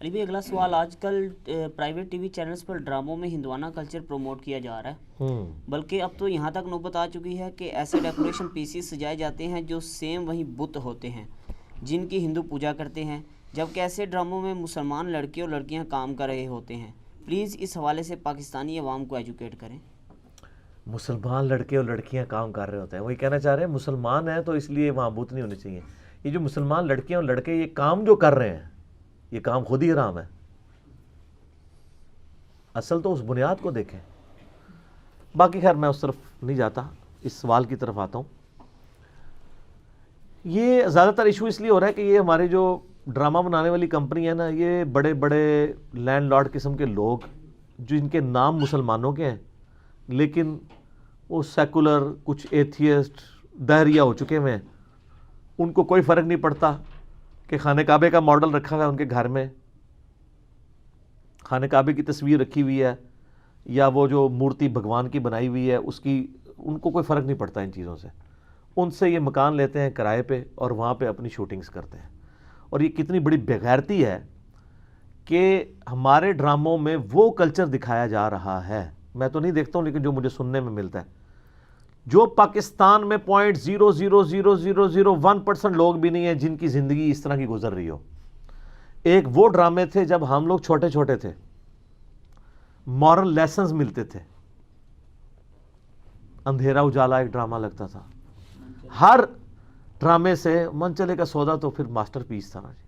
علی بھائی اگلا سوال، آج کل پرائیویٹ ٹی وی چینلز پر ڈراموں میں ہندوانہ کلچر پروموٹ کیا جا رہا ہے، بلکہ اب تو یہاں تک نوبت آ چکی ہے کہ ایسے ڈیکوریشن پیسز سجائے جاتے ہیں جو سیم وہی بت ہوتے ہیں جن کی ہندو پوجا کرتے ہیں، جبکہ ایسے ڈراموں میں مسلمان لڑکے اور لڑکیاں کام کر رہے ہوتے ہیں۔ پلیز اس حوالے سے پاکستانی عوام کو ایجوکیٹ کریں۔ مسلمان لڑکے اور لڑکیاں کام کر رہے ہوتے ہیں، وہی کہنا چاہ رہے ہیں مسلمان ہیں تو اس لیے وہاں بت نہیں ہونے چاہیے۔ یہ جو مسلمان لڑکیاں اور لڑکے یہ کام جو کر رہے ہیں، یہ کام خود ہی حرام ہے۔ اصل تو اس بنیاد کو دیکھیں۔ باقی خیر میں اس طرف نہیں جاتا، اس سوال کی طرف آتا ہوں۔ یہ زیادہ تر ایشو اس لیے ہو رہا ہے کہ یہ ہمارے جو ڈرامہ بنانے والی کمپنی ہے نا، یہ بڑے بڑے لینڈ لارڈ قسم کے لوگ جن کے نام مسلمانوں کے ہیں لیکن وہ سیکولر، کچھ ایتھیسٹ، دہریہ ہو چکے ہوئے ہیں، ان کو کوئی فرق نہیں پڑتا کہ خانہ کعبے کا ماڈل رکھا ہوا ہے ان کے گھر میں، خانہ کعبے کی تصویر رکھی ہوئی ہے یا وہ جو مورتی بھگوان کی بنائی ہوئی ہے اس کی، ان کو کوئی فرق نہیں پڑتا ان چیزوں سے۔ ان سے یہ مکان لیتے ہیں کرائے پہ اور وہاں پہ اپنی شوٹنگز کرتے ہیں۔ اور یہ کتنی بڑی بےغیرتی ہے کہ ہمارے ڈراموں میں وہ کلچر دکھایا جا رہا ہے، میں تو نہیں دیکھتا ہوں لیکن جو مجھے سننے میں ملتا ہے، جو پاکستان میں 0.00001% لوگ بھی نہیں ہیں جن کی زندگی اس طرح کی گزر رہی ہو۔ ایک وہ ڈرامے تھے جب ہم لوگ چھوٹے چھوٹے تھے، مورل لیسنز ملتے تھے۔ اندھیرا اجالا ایک ڈرامہ لگتا تھا، ہر ڈرامے سے منچلے کا سودا تو پھر ماسٹر پیس تھا نا جی،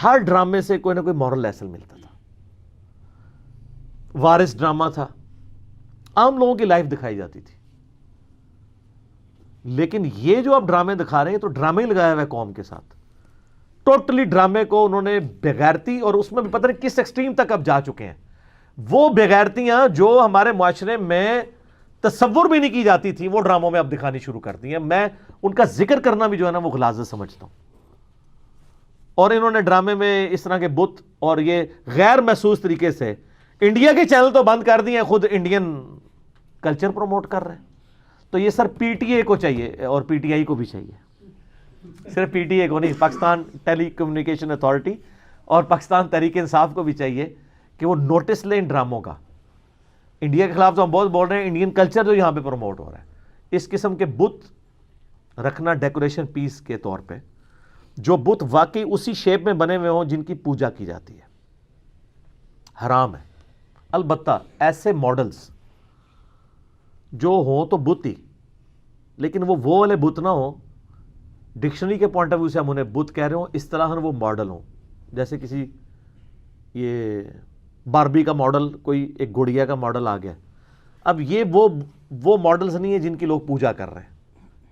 ہر ڈرامے سے کوئی نہ کوئی مورل لیسن ملتا تھا۔ وارث ڈرامہ تھا، عام لوگوں کی لائف دکھائی جاتی تھی۔ لیکن یہ جو آپ ڈرامے دکھا رہے ہیں تو ڈرامے ہی لگایا ہوا ہے قوم کے ساتھ، ٹوٹلی ڈرامے کو انہوں نے بےغیرتی، اور اس میں بھی پتہ نہیں کس ایکسٹریم تک اب جا چکے ہیں، وہ بےغیرتیاں جو ہمارے معاشرے میں تصور بھی نہیں کی جاتی تھی وہ ڈراموں میں اب دکھانی شروع کر دی ہیں۔ میں ان کا ذکر کرنا بھی جو ہے نا وہ غلاظت سمجھتا ہوں۔ اور انہوں نے ڈرامے میں اس طرح کے بت اور یہ غیر محسوس طریقے سے انڈیا کے چینل تو بند کر دیے ہیں، خود انڈین کلچر پروموٹ کر رہے ہیں۔ تو یہ سر پی ٹی اے کو چاہیے اور پی ٹی آئی کو بھی چاہیے، صرف پی ٹی اے کو نہیں، پاکستان ٹیلی کمیونیکیشن اتھارٹی اور پاکستان تحریک انصاف کو بھی چاہیے کہ وہ نوٹس لیں ان ڈراموں کا۔ انڈیا کے خلاف تو ہم بہت بول رہے ہیں، انڈین کلچر جو یہاں پہ پروموٹ ہو رہا ہے، اس قسم کے بت رکھنا ڈیکوریشن پیس کے طور پہ، جو بت واقعی اسی شیپ میں بنے ہوئے ہوں جن کی پوجا کی جاتی ہے، حرام ہے۔ البتہ ایسے ماڈلز جو ہوں تو بت ہی، لیکن وہ والے بت نہ ہوں، ڈکشنری کے پوائنٹ آف ویو سے ہم انہیں بت کہہ رہے ہوں، اس طرح وہ ماڈل ہوں، جیسے کسی یہ باربی کا ماڈل، کوئی ایک گڑیا کا ماڈل آ گیا۔ اب یہ وہ ماڈلز نہیں ہیں جن کی لوگ پوجا کر رہے ہیں،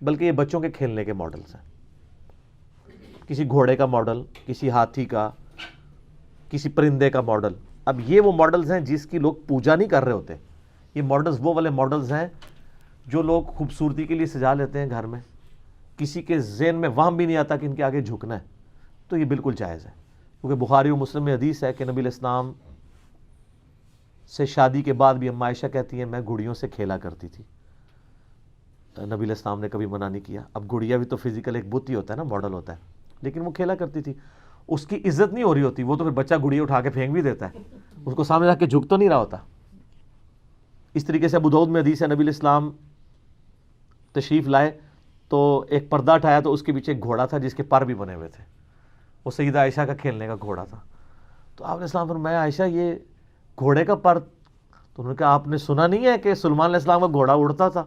بلکہ یہ بچوں کے کھیلنے کے ماڈلز ہیں۔ کسی گھوڑے کا ماڈل، کسی ہاتھی کا، کسی پرندے کا ماڈل۔ اب یہ وہ ماڈلز ہیں جس کی لوگ پوجا نہیں کر رہے ہوتے، یہ ماڈلز وہ والے ماڈلز ہیں جو لوگ خوبصورتی کے لیے سجا لیتے ہیں گھر میں، کسی کے ذہن میں وہم بھی نہیں آتا کہ ان کے آگے جھکنا ہے، تو یہ بالکل جائز ہے۔ کیونکہ بخاری و مسلم میں حدیث ہے کہ نبی علیہ السلام سے شادی کے بعد بھی اما عائشہ کہتی ہیں میں گڑیوں سے کھیلا کرتی تھی، نبی علیہ السلام نے کبھی منع نہیں کیا۔ اب گڑیا بھی تو فزیکل ایک بت ہی ہوتا ہے نا، ماڈل ہوتا ہے، لیکن وہ کھیلا کرتی تھی، اس کی عزت نہیں ہو رہی ہوتی، وہ تو پھر بچہ گڑیا اٹھا کے پھینک بھی دیتا ہے، اس کو سامنے رکھ کے جھک تو نہیں رہا ہوتا۔ اس طریقے سے ابو داؤد میں حدیث ہے، نبی علیہ السلام تشریف لائے تو ایک پردہ اٹھایا تو اس کے پیچھے ایک گھوڑا تھا جس کے پر بھی بنے ہوئے تھے، وہ سیدہ عائشہ کا کھیلنے کا گھوڑا تھا۔ تو آپ علیہ السلام فرمایا عائشہ یہ گھوڑے کا پر، تو انہوں نے کہا آپ نے سنا نہیں ہے کہ سلیمان علیہ السلام کا گھوڑا اڑتا تھا،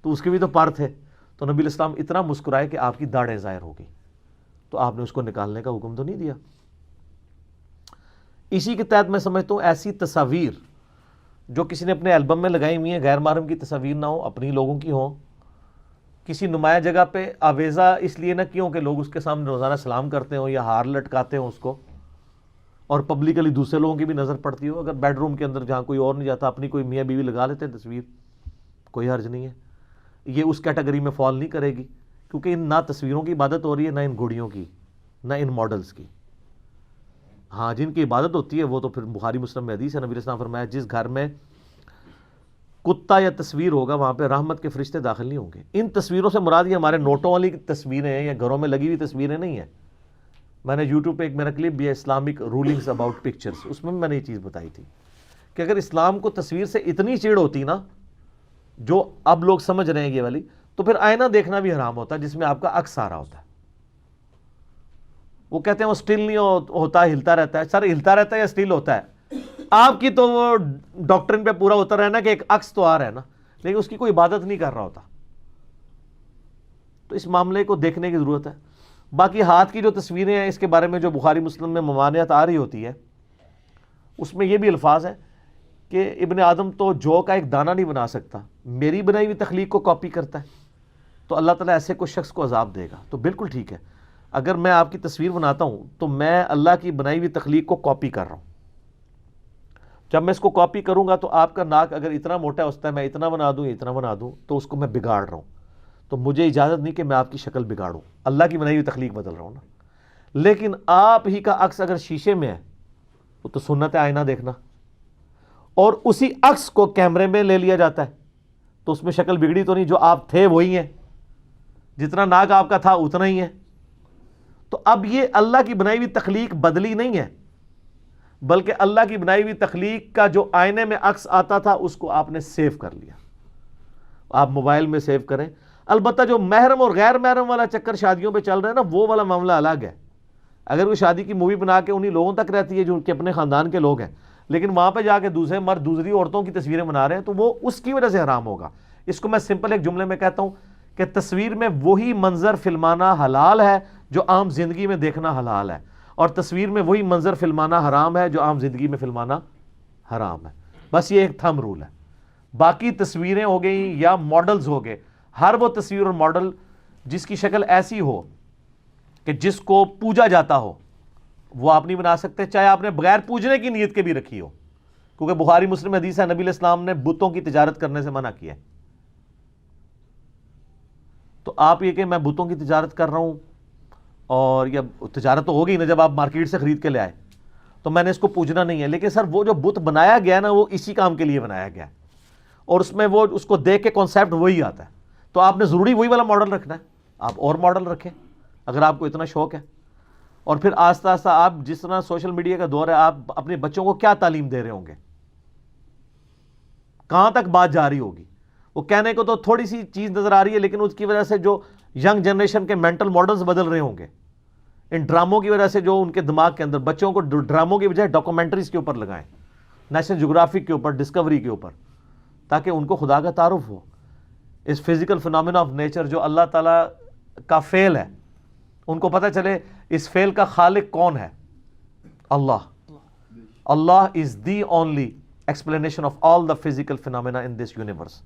تو اس کے بھی تو پر تھے۔ تو نبی علیہ السلام اتنا مسکرائے کہ آپ کی داڑھیں ظاہر ہو گئی، تو آپ نے اس کو نکالنے کا حکم تو نہیں دیا۔ اسی کے تحت میں سمجھتا ہوں ایسی تصاویر جو کسی نے اپنے البم میں لگائی ہوئی ہیں، غیر محرم کی تصاویر نہ ہوں، اپنی لوگوں کی ہوں، کسی نمایاں جگہ پہ آویزہ اس لیے نہ کیوں کہ لوگ اس کے سامنے روزانہ سلام کرتے ہوں یا ہار لٹکاتے ہوں اس کو، اور پبلکلی دوسرے لوگوں کی بھی نظر پڑتی ہو۔ اگر بیڈ روم کے اندر جہاں کوئی اور نہیں جاتا اپنی کوئی میاں بیوی لگا لیتے ہیں تصویر، کوئی حرج نہیں ہے، یہ اس کیٹیگری میں فال نہیں کرے گی، کیونکہ ان نہ تصویروں کی عبادت ہو رہی ہے، نہ ان گھڑیوں کی، نہ ان ماڈلز کی۔ ہاں جن کی عبادت ہوتی ہے وہ تو پھر بخاری مسلم میں حدیث ہے، نبی علیہ السلام فرمایا جس گھر میں کتا یا تصویر ہوگا وہاں پہ رحمت کے فرشتے داخل نہیں ہوں گے۔ ان تصویروں سے مراد یہ ہمارے نوٹوں والی تصویریں ہیں یا گھروں میں لگی ہوئی تصویریں نہیں ہیں، میں نے یوٹیوب پہ ایک میرا کلپ بھی ہے اسلامک رولنگز اباؤٹ پکچرز، اس میں نے یہ چیز بتائی تھی کہ اگر اسلام کو تصویر سے اتنی چڑ ہوتی نا جو اب لوگ سمجھ رہے ہیں یہ والی، تو پھر آئینہ دیکھنا بھی حرام ہوتا ہے جس میں آپ کا عکس آ رہا ہوتا ہے. وہ کہتے ہیں وہ سٹل نہیں ہوتا، ہلتا رہتا ہے. سر ہلتا رہتا ہے یا سٹل ہوتا ہے؟ آپ کی تو وہ ڈاکٹرن پہ پورا اتر رہا ہے نا کہ ایک عکس تو آ رہا ہے نا، لیکن اس کی کوئی عبادت نہیں کر رہا ہوتا. تو اس معاملے کو دیکھنے کی ضرورت ہے. باقی ہاتھ کی جو تصویریں ہیں اس کے بارے میں جو بخاری مسلم میں ممانعت آ رہی ہوتی ہے، اس میں یہ بھی الفاظ ہیں کہ ابن آدم تو جو کا ایک دانہ نہیں بنا سکتا، میری بنائی ہوئی تخلیق کو کاپی کرتا ہے، تو اللہ تعالیٰ ایسے کوئی شخص کو عذاب دے گا. تو بالکل ٹھیک ہے، اگر میں آپ کی تصویر بناتا ہوں تو میں اللہ کی بنائی ہوئی تخلیق کو کاپی کر رہا ہوں. جب میں اس کو کاپی کروں گا تو آپ کا ناک اگر اتنا موٹا ہوتا ہے، میں اتنا بنا دوں اتنا بنا دوں، تو اس کو میں بگاڑ رہا ہوں. تو مجھے اجازت نہیں کہ میں آپ کی شکل بگاڑوں، اللہ کی بنائی ہوئی تخلیق بدل رہا ہوں نا. لیکن آپ ہی کا عکس اگر شیشے میں ہے وہ تو سنت ہے آئینہ دیکھنا، اور اسی عکس کو کیمرے میں لے لیا جاتا ہے تو اس میں شکل بگڑی تو نہیں، جو آپ تھے وہی ہیں، جتنا ناک آپ کا تھا اتنا ہی ہے. تو اب یہ اللہ کی بنائی ہوئی تخلیق بدلی نہیں ہے، بلکہ اللہ کی بنائی ہوئی تخلیق کا جو آئینے میں عکس آتا تھا اس کو آپ نے سیو کر لیا. آپ موبائل میں سیو کریں. البتہ جو محرم اور غیر محرم والا چکر شادیوں پہ چل رہا ہے نا، وہ والا معاملہ الگ ہے. اگر کوئی شادی کی مووی بنا کے انہی لوگوں تک رہتی ہے جو ان کے اپنے خاندان کے لوگ ہیں، لیکن وہاں پہ جا کے دوسرے مرد دوسری عورتوں کی تصویریں بنا رہے ہیں، تو وہ اس کی وجہ سے حرام ہوگا. اس کو میں سمپل ایک جملے میں کہتا ہوں کہ تصویر میں وہی منظر فلمانا حلال ہے جو عام زندگی میں دیکھنا حلال ہے، اور تصویر میں وہی منظر فلمانا حرام ہے جو عام زندگی میں فلمانا حرام ہے. بس یہ ایک تھم رول ہے. باقی تصویریں ہو گئیں یا ماڈلز ہو گئے، ہر وہ تصویر اور ماڈل جس کی شکل ایسی ہو کہ جس کو پوجا جاتا ہو وہ آپ نہیں بنا سکتے، چاہے آپ نے بغیر پوجنے کی نیت کے بھی رکھی ہو. کیونکہ بخاری مسلم حدیث ہے، نبی علیہ السلام نے بتوں کی تجارت کرنے سے منع کیا ہے. تو آپ یہ کہ میں بتوں کی تجارت کر رہا ہوں، اور یا تجارت تو ہوگی نا جب آپ مارکیٹ سے خرید کے لے آئے، تو میں نے اس کو پوجنا نہیں ہے. لیکن سر وہ جو بت بنایا گیا نا وہ اسی کام کے لیے بنایا گیا ہے، اور اس میں وہ اس کو دیکھ کے کانسیپٹ وہی آتا ہے. تو آپ نے ضروری وہی والا ماڈل رکھنا ہے، آپ اور ماڈل رکھیں اگر آپ کو اتنا شوق ہے. اور پھر آہستہ آہستہ آپ جس طرح سوشل میڈیا کا دور ہے، آپ اپنے بچوں کو کیا تعلیم دے رہے ہوں گے، کہاں تک بات جا رہی ہوگی. وہ کہنے کو تو تھوڑی سی چیز نظر آ رہی ہے، لیکن اس کی وجہ سے جو ینگ جنریشن کے مینٹل ماڈلز بدل رہے ہوں گے ان ڈراموں کی وجہ سے. جو ان کے دماغ کے اندر بچوں کو ڈراموں کی بجائے ڈاکومنٹریز کے اوپر لگائیں، نیشنل جغرافک کے اوپر، ڈسکوری کے اوپر، تاکہ ان کو خدا کا تعارف ہو. اس فزیکل فنامنا آف نیچر جو اللہ تعالیٰ کا فعل ہے، ان کو پتہ چلے اس فعل کا خالق کون ہے. Allah. Allah is the only explanation of all the physical phenomena in this universe.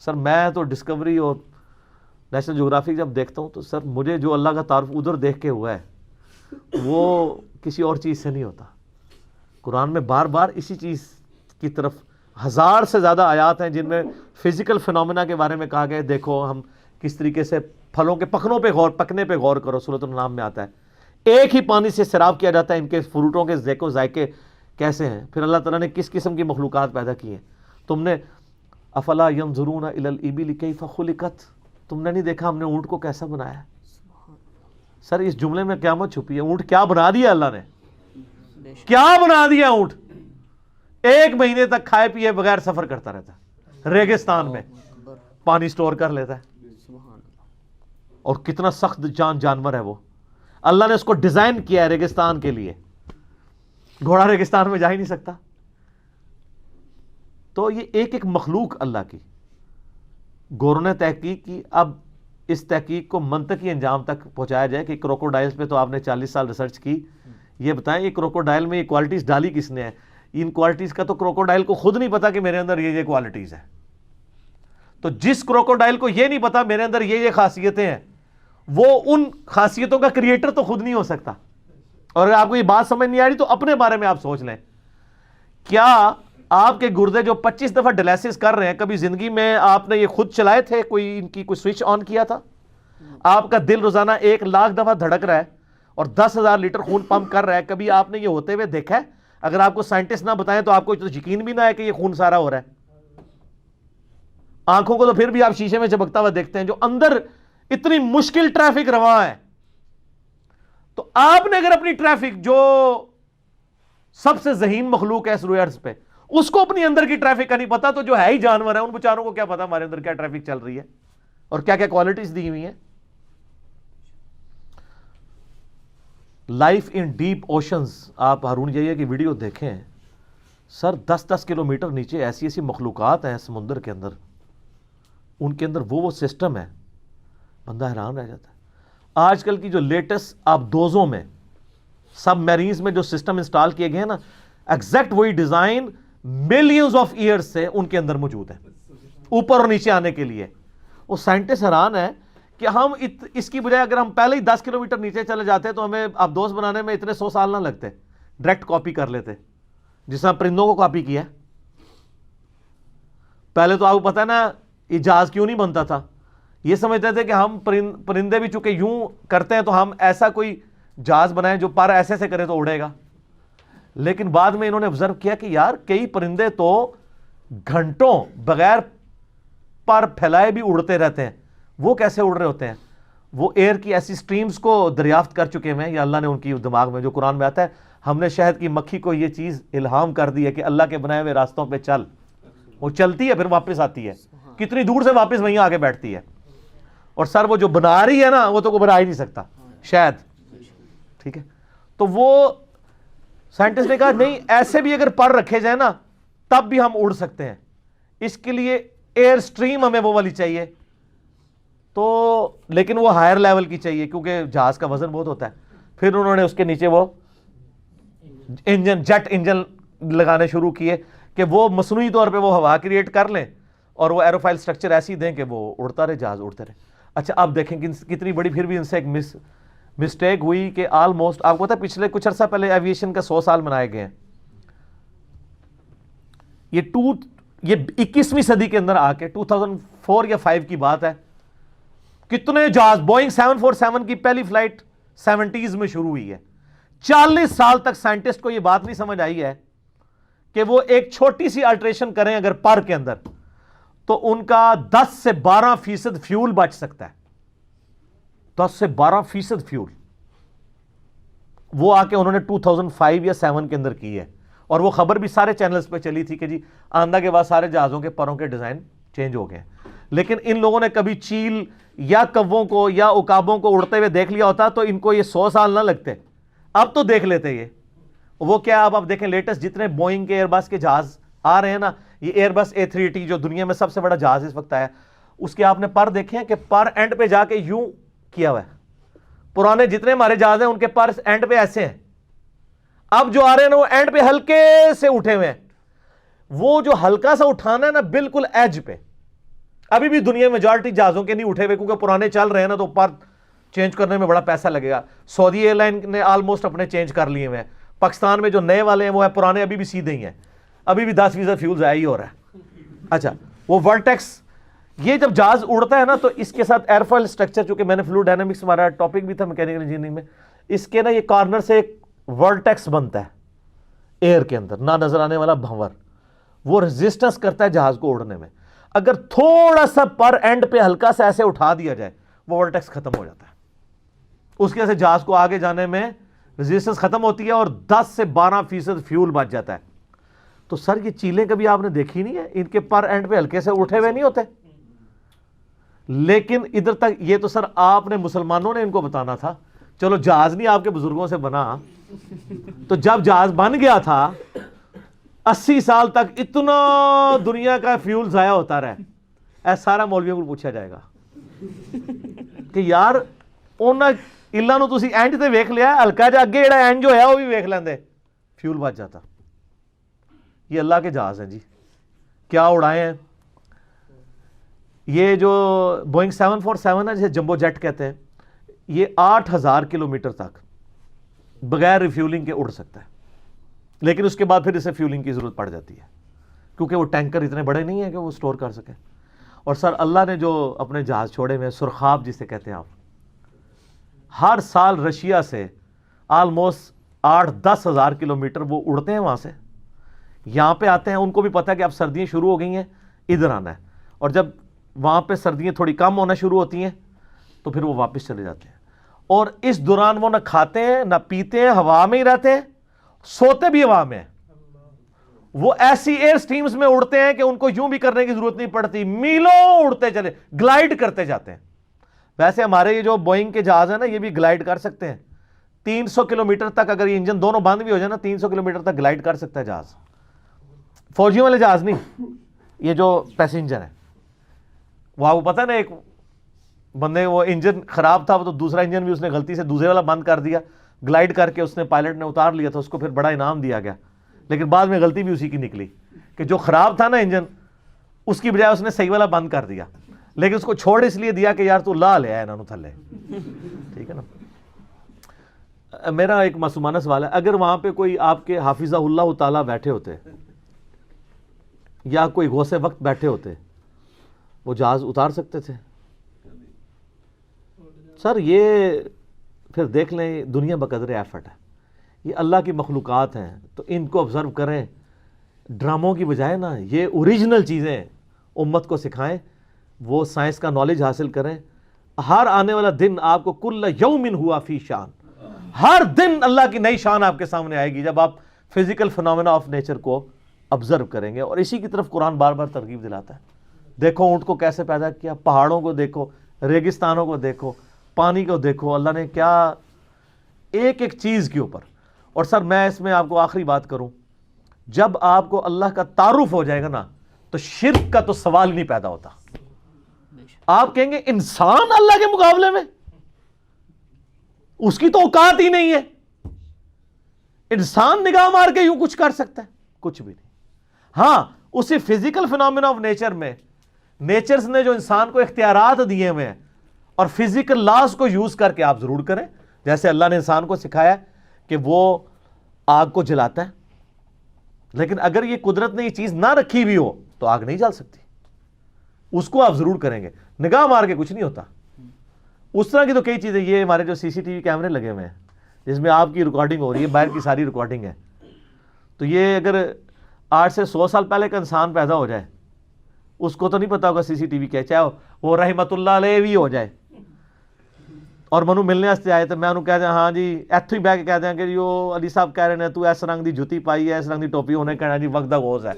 Sir میں تو ڈسکوری اور نیشنل جغرافک جب دیکھتا ہوں تو سر مجھے جو اللہ کا تعارف ادھر دیکھ کے ہوا ہے وہ کسی اور چیز سے نہیں ہوتا. قرآن میں بار بار اسی چیز کی طرف 1000 سے زیادہ آیات ہیں جن میں فزیکل فنامنا کے بارے میں کہا گیا ہے. دیکھو ہم کس طریقے سے پھلوں کے پکنے پہ غور کرو، سورۃ الانعام میں آتا ہے. ایک ہی پانی سے سیراب کیا جاتا ہے، ان کے فروٹوں کے ذائقے و ذائقے کیسے ہیں. پھر اللہ تعالیٰ نے کس قسم کی مخلوقات پیدا کی ہیں. تم نے افلا ینظرون الی الابل کیف خلقت، تم نے نہیں دیکھا ہم نے اونٹ کو کیسا بنایا ہے. سر اس جملے میں قیامت چھپی ہے. اونٹ کیا بنا دیا اللہ نے، کیا بنا دیا اونٹ. 1 مہینے تک کھائے پیے بغیر سفر کرتا رہتا ہے، ریگستان میں پانی سٹور کر لیتا ہے. اور کتنا سخت جانور ہے وہ. اللہ نے اس کو ڈیزائن کیا ہے ریگستان کے لیے. گھوڑا ریگستان میں جا ہی نہیں سکتا. تو یہ ایک ایک مخلوق اللہ کی. گوروں نے تحقیق کی. اب اس تحقیق کو منطقی انجام تک پہنچایا جائے کہ کروکوڈائلز پہ تو آپ نے 40 سال ریسرچ کی. یہ بتائیں یہ کروکوڈائل میں یہ کوالٹیز ڈالی کس نے ہے؟ ان کوالٹیز کا تو کروکوڈائل کو خود نہیں پتا کہ میرے اندر یہ کوالٹیز ہیں. تو جس کروکوڈائل کو یہ نہیں پتا میرے اندر یہ خاصیتیں ہیں، وہ ان خاصیتوں کا کریٹر تو خود نہیں ہو سکتا. اور اگر آپ کو یہ بات سمجھ نہیں آ رہی تو اپنے بارے میں آپ سوچ لیں. کیا آپ کے گردے جو 25 دفعہ ڈیلیسس کر رہے ہیں، کبھی زندگی میں آپ نے یہ خود چلائے تھے؟ کوئی ان کی کوئی سوئچ آن کیا تھا؟ آپ کا دل روزانہ 1 لاکھ دفعہ دھڑک رہا ہے اور 10,000 لیٹر خون پمپ کر رہا ہے. کبھی آپ نے یہ ہوتے ہوئے دیکھا ہے؟ اگر آپ کو سائنٹسٹ نہ بتائیں تو آپ کو یقین بھی نہ ہے کہ یہ خون سارا ہو رہا ہے. آنکھوں کو تو پھر بھی آپ شیشے میں چمکتا ہوا دیکھتے ہیں، جو اندر اتنی مشکل ٹریفک رواں ہے. تو آپ نے اگر اپنی ٹریفک جو سب سے ذہین مخلوق ہے اس روئے ارض پہ, اس کو اپنی اندر کی ٹریفک کا نہیں پتا, تو جو ہے ہی جانور ہیں ان بیچاروں کو کیا پتا ہمارے اندر کیا ٹریفک چل رہی ہے اور کیا کیا کوالٹیز دی ہوئی ہیں. لائف ان ڈیپ اوشنز, آپ ہارون جائیے کی ویڈیو دیکھیں سر, 10-10 کلومیٹر نیچے ایسی ایسی مخلوقات ہیں سمندر کے اندر, ان کے اندر وہ سسٹم ہے, بندہ حیران رہ جاتا ہے. آج کل کی جو لیٹسٹ آبدوزوں میں سب میرینز میں جو سسٹم انسٹال کیے گئے ہیں نا, ایگزیکٹ وہی ڈیزائن ملینز آف ایئرز سے ان کے اندر موجود ہے اوپر اور نیچے آنے کے لیے. وہ سائنٹسٹ حیران ہے کہ ہم اس کی بجائے اگر ہم پہلے ہی 10 کلومیٹر نیچے چلے جاتے تو ہمیں آبدوز بنانے میں اتنے 100 سال نہ لگتے, ڈائریکٹ کاپی کر لیتے جس طرح پرندوں کو کاپی کیا. پہلے تو آپ کو پتا ہے نا یہ جہاز کیوں نہیں بنتا تھا, یہ سمجھتے تھے کہ ہم پرندے بھی چونکہ یوں کرتے ہیں تو ہم ایسا کوئی جہاز بنائیں جو پر ایسے سے کرے تو اڑے گا. لیکن بعد میں انہوں نے آبزرو کیا کہ یار کئی پرندے تو گھنٹوں بغیر پر پھیلائے بھی اڑتے رہتے ہیں. وہ کیسے اڑ رہے ہوتے ہیں؟ وہ ایئر کی ایسی سٹریمز کو دریافت کر چکے ہیں, یا اللہ نے ان کی دماغ میں, جو قرآن میں آتا ہے, ہم نے شہد کی مکھی کو یہ چیز الہام کر دی ہے کہ اللہ کے بنائے ہوئے راستوں پہ چل. وہ چلتی ہے پھر واپس آتی ہے, کتنی دور سے واپس وہیں آگے بیٹھتی ہے. اور سر وہ جو بنا رہی ہے نا وہ تو کوئی بنا ہی نہیں سکتا شاید, ٹھیک ہے. تو وہ سائنٹسٹ نے کہا نہیں, ایسے بھی اگر پر رکھے جائیں نا تب بھی ہم اڑ سکتے ہیں. اس کے لیے ایئر سٹریم ہمیں وہ والی چاہیے, تو لیکن وہ ہائر لیول کی چاہیے کیونکہ جہاز کا وزن بہت ہوتا ہے. پھر انہوں نے اس کے نیچے وہ انجن, جیٹ انجن لگانے شروع کیے کہ وہ مصنوعی طور پہ وہ ہوا کریٹ کر لیں اور وہ ایروفائل سٹرکچر ایسی دیں کہ وہ اڑتا رہے, جہاز اڑتے رہے. اچھا اب دیکھیں کہ کتنی بڑی پھر بھی ان سے ایک مسٹیک ہوئی کہ آلموسٹ, آپ کو پتا ہے پچھلے کچھ عرصہ پہلے ایویشن کا 100 سال منائے گئے ہیں. یہ 21ویں صدی کے اندر آ کے 2004 یا 5 کی بات ہے, کتنے جہاز, بوئنگ 747 کی پہلی فلائٹ 70s میں شروع ہوئی ہے. 40 سال تک سائنٹسٹ کو یہ بات نہیں سمجھ آئی ہے کہ وہ ایک چھوٹی سی الٹریشن کریں اگر پر کے اندر تو ان کا 10 سے 12% فیول بچ سکتا ہے. 10 سے 12% فیول وہ آ کے انہوں نے 2005 یا 7 کے اندر کی ہے. اور وہ خبر بھی سارے چینلز پہ چلی تھی کہ جی آندہ کے بعد سارے جہازوں کے پروں کے ڈیزائن چینج ہو گئے. لیکن ان لوگوں نے کبھی چیل یا کووں کو یا عقابوں کو اڑتے ہوئے دیکھ لیا ہوتا تو ان کو یہ 100 سال نہ لگتے. اب تو دیکھ لیتے یہ. وہ کیا, اب آپ دیکھیں لیٹسٹ جتنے بوئنگ کے ایئر بس کے جہاز آ رہے ہیں نا, یہ ایئر بس A380 جو دنیا میں سب سے بڑا جہاز اس وقت آیا, اس کے آپ نے پر دیکھے ہیں کہ پر اینڈ پہ جا کے یوں کیا ہوا ہے. پرانے جتنے ہمارے جہاز ہیں ان کے پر اینڈ پہ ایسے ہیں, اب جو آ رہے ہیں نا وہ اینڈ پہ ہلکے سے اٹھے ہوئے ہیں. وہ جو ہلکا سا اٹھانا ہے نا بالکل ایج پہ, ابھی بھی دنیا میں میجورٹی جہازوں کے نہیں اٹھے ہوئے کیونکہ پرانے چل رہے ہیں نا, تو پر چینج کرنے میں بڑا پیسہ لگے گا. سعودی ایئر لائن نے آلموسٹ اپنے چینج کر لیے ہوئے ہیں. پاکستان میں جو نئے والے ہیں وہ ہے پرانے, ابھی بھی سیدھے ہی ہیں, ابھی بھی 10% فیول ضائع ہی ہو رہا ہے. اچھا وہ ورٹیکس, یہ جب جہاز اڑتا ہے نا تو اس کے ساتھ ایئرفائل اسٹرکچر, چونکہ میں نے فلوئڈ ڈائنامکس ہمارا ٹاپک بھی تھا میکینیکل انجینئرنگ میں, اس کے نا یہ کارنر سے ایک ورٹیکس بنتا ہے ایئر کے اندر, نہ نظر آنے والا بھنور, وہ ریزسٹنس کرتا ہے جہاز کو اڑنے میں. اگر تھوڑا سا پر اینڈ پہ ہلکا سا ایسے اٹھا دیا جائے وہ ورٹیکس ختم ہو جاتا ہے. اس کی وجہ سے جہاز کو آگے جانے میں ریزسٹنس ختم ہوتی ہے اور 10 سے 12% فیول بچ جاتا ہے. تو سر یہ چیلیں کبھی آپ نے دیکھی نہیں ہے, ان کے پر اینڈ پہ ہلکے سے اٹھے ہوئے نہیں ہوتے. لیکن ادھر تک یہ تو سر آپ نے مسلمانوں نے ان کو بتانا تھا. چلو جہاز نہیں آپ کے بزرگوں سے بنا, تو جب جہاز بن گیا تھا 80 سال تک اتنا دنیا کا فیول ضائع ہوتا رہا. ایسا سارا مولویوں کو پوچھا جائے گا کہ یار اللہ نو تسی اینڈ تے ویکھ لیا, ہلکا جا اگے جڑا اینڈ جو ہے وہ بھی ویکھ لیندے, فیول بچ جاتا. یہ اللہ کے جہاز ہیں جی, کیا اڑائے ہیں. یہ جو بوئنگ 747 ہے جسے جمبو جیٹ کہتے ہیں, یہ 8000 کلومیٹر تک بغیر ریفیولنگ کے اڑ سکتا ہے. لیکن اس کے بعد پھر اسے فیولنگ کی ضرورت پڑ جاتی ہے کیونکہ وہ ٹینکر اتنے بڑے نہیں ہیں کہ وہ سٹور کر سکیں. اور سر اللہ نے جو اپنے جہاز چھوڑے ہوئے, سرخاب جسے کہتے ہیں آپ, ہر سال رشیا سے آلموسٹ 8-10 ہزار کلومیٹر وہ اڑتے ہیں, وہاں سے یہاں پہ آتے ہیں. ان کو بھی پتہ ہے کہ اب سردیاں شروع ہو گئی ہیں, ادھر آنا ہے, اور جب وہاں پہ سردیاں تھوڑی کم ہونا شروع ہوتی ہیں تو پھر وہ واپس چلے جاتے ہیں. اور اس دوران وہ نہ کھاتے ہیں نہ پیتے ہیں, ہوا میں ہی رہتے ہیں, سوتے بھی ہوا میں ہیں. وہ ایسی ایئر سٹریمز میں اڑتے ہیں کہ ان کو یوں بھی کرنے کی ضرورت نہیں پڑتی, میلوں اڑتے چلے, گلائڈ کرتے جاتے ہیں. ویسے ہمارے یہ جو بوئنگ کے جہاز ہیں نا, یہ بھی گلائڈ کر سکتے ہیں 300 کلومیٹر تک. اگر یہ انجن دونوں بند بھی ہو جائے نا, 300 کلومیٹر تک گلائڈ کر سکتا ہے جہاز. فوجیوں والے جہاز نہیں, یہ جو پیسنجر ہے. وہ پتہ نا, ایک بندے وہ انجن خراب تھا, وہ تو دوسرا انجن بھی اس نے غلطی سے دوسرے والا بند کر دیا, گلائڈ کر کے اس نے پائلٹ نے اتار لیا تھا, اس کو پھر بڑا انعام دیا گیا. لیکن بعد میں غلطی بھی اسی کی نکلی کہ جو خراب تھا نا انجن, اس کی بجائے اس نے صحیح والا بند کر دیا, لیکن اس کو چھوڑ اس لیے دیا کہ یار تو لا لے آئے نا تھلے. ٹھیک ہے نا. میرا ایک معصومانہ سوال ہے, اگر وہاں پہ کوئی آپ کے حافظہ اللہ تعالیٰ بیٹھے ہوتے یا کوئی غوث وقت بیٹھے ہوتے, وہ جہاز اتار سکتے تھے؟ سر یہ پھر دیکھ لیں, دنیا بقدر ایفٹ ہے, یہ اللہ کی مخلوقات ہیں, تو ان کو آبزرو کریں, ڈراموں کی بجائے نا یہ اوریجنل چیزیں امت کو سکھائیں, وہ سائنس کا نالج حاصل کریں. ہر آنے والا دن آپ کو کل یوم ہوا فی شان, ہر دن اللہ کی نئی شان آپ کے سامنے آئے گی جب آپ فزیکل فنومینا آف نیچر کو آبزرو کریں گے. اور اسی کی طرف قرآن بار بار ترغیب دلاتا ہے. دیکھو اونٹ کو کیسے پیدا کیا, پہاڑوں کو دیکھو, ریگستانوں کو دیکھو, پانی کو دیکھو, اللہ نے کیا ایک ایک چیز کے اوپر. اور سر میں اس میں آپ کو آخری بات کروں, جب آپ کو اللہ کا تعارف ہو جائے گا نا, تو شرک کا تو سوال نہیں پیدا ہوتا. آپ کہیں گے انسان اللہ کے مقابلے میں, اس کی تو اوقات ہی نہیں ہے, انسان نگاہ مار کے یوں کچھ کر سکتا ہے؟ کچھ بھی نہیں. ہاں اسی فزیکل فنومینا آف نیچر میں نیچرز نے جو انسان کو اختیارات دیے ہوئے ہیں, اور فزیکل لاز کو یوز کر کے آپ ضرور کریں. جیسے اللہ نے انسان کو سکھایا کہ وہ آگ کو جلاتا ہے, لیکن اگر یہ قدرت نے یہ چیز نہ رکھی بھی ہو تو آگ نہیں جل سکتی, اس کو آپ ضرور کریں گے. نگاہ مار کے کچھ نہیں ہوتا. اس طرح کی تو کئی چیزیں, یہ ہمارے جو سی سی ٹی وی کیمرے لگے ہوئے ہیں جس میں آپ کی ریکارڈنگ ہو رہی ہے, باہر کی ساری ریکارڈنگ ہے, تو یہ اگر 8 سے 100 سال پہلے کا انسان پیدا ہو جائے, اس کو تو نہیں پتا ہوگا سی سی ٹی وی کیا, چاہے وہ رحمت اللہ علیہ بھی ہو جائے, اور منو ملنے واسطے آئے تو میں انہوں کہہ دیا ہاں جی ایتھو ہی بہ کے کہہ دیا کہ جو علی صاحب کہہ رہے ہیں تو اس رنگ دی جوتی پائی ہے, اس رنگ دی ٹوپی, ہونے کہنا جی وقت دا غوث ہے.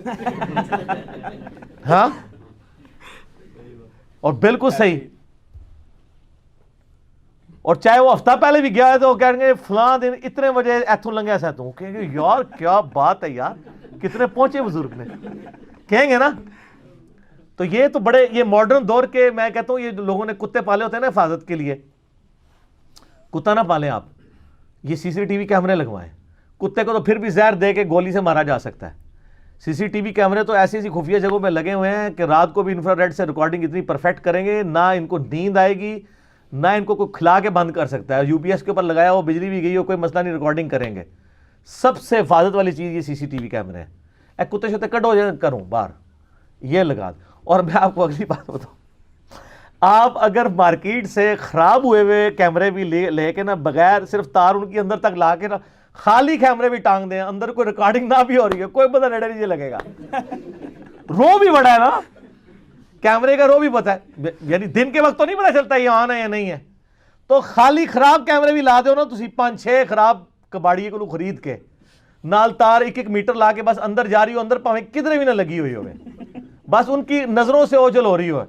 ہاں اور بالکل صحیح. اور چاہے وہ ہفتہ پہلے بھی گیا ہے تو وہ کہیں گے فلاں دن اتنے بجے ایتھوں لنگیا سا, تو کہیں گے یار کیا بات ہے یار, کتنے پہنچے بزرگ نے, کہیں گے نا. تو یہ تو بڑے, یہ ماڈرن دور کے, میں کہتا ہوں یہ لوگوں نے کتے پالے ہوتے ہیں نا حفاظت کے لیے, کتا نہ پالیں آپ, یہ سی سی ٹی وی کیمرے لگوائیں. کتے کو تو پھر بھی زہر دے کے گولی سے مارا جا سکتا ہے. سی سی ٹی وی کیمرے تو ایسی ایسی خفیہ جگہوں پہ لگے ہوئے ہیں کہ رات کو بھی انفرا ریڈ سے ریکارڈنگ اتنی پرفیکٹ کریں گے, نہ ان کو نیند آئے گی, نہ ان کو کوئی کھلا کے بند کر سکتا ہے. یو پی ایس کے اوپر لگایا ہو, بجلی بھی گئی ہو, کوئی مسئلہ نہیں, ریکارڈنگ کریں گے. سب سے حفاظت والی چیز یہ سی سی ٹی وی کیمرے ہیں. اے کتے شتے کٹ ہو جائے کروں باہر, یہ لگا. اور میں آپ کو اگلی بات بتاؤں, آپ اگر مارکیٹ سے خراب ہوئے ہوئے کیمرے بھی لے کے نا, بغیر صرف تار ان کی اندر تک لا کے نا, خالی کیمرے بھی ٹانگ دیں, اندر کوئی ریکارڈنگ نہ بھی ہو رہی ہے, کوئی پتہ نہیں لگے گا. رو بھی بڑا ہے نا کیمرے کا, رو بھی پتہ ہے, یعنی دن کے وقت تو نہیں پتہ چلتا یہ آن ہے یا نہیں ہے. تو خالی خراب کیمرے بھی لا دو نا, تسی 5-6 خراب کباڑی کو خرید کے نال تار 1-1 میٹر لا کے بس اندر جا رہی ہو, اندر پاویں کدھر بھی نہ لگی ہوئی ہوئے, بس ان کی نظروں سے اوجل ہو رہی ہو,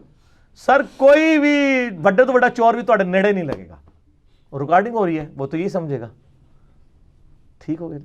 سر کوئی بھی بڑے تو بڑا چور بھی تواڈے نیڑے نہیں لگے گا. ریکارڈنگ ہو رہی ہے, وہ تو یہی سمجھے گا. ٹھیک ہو گیا.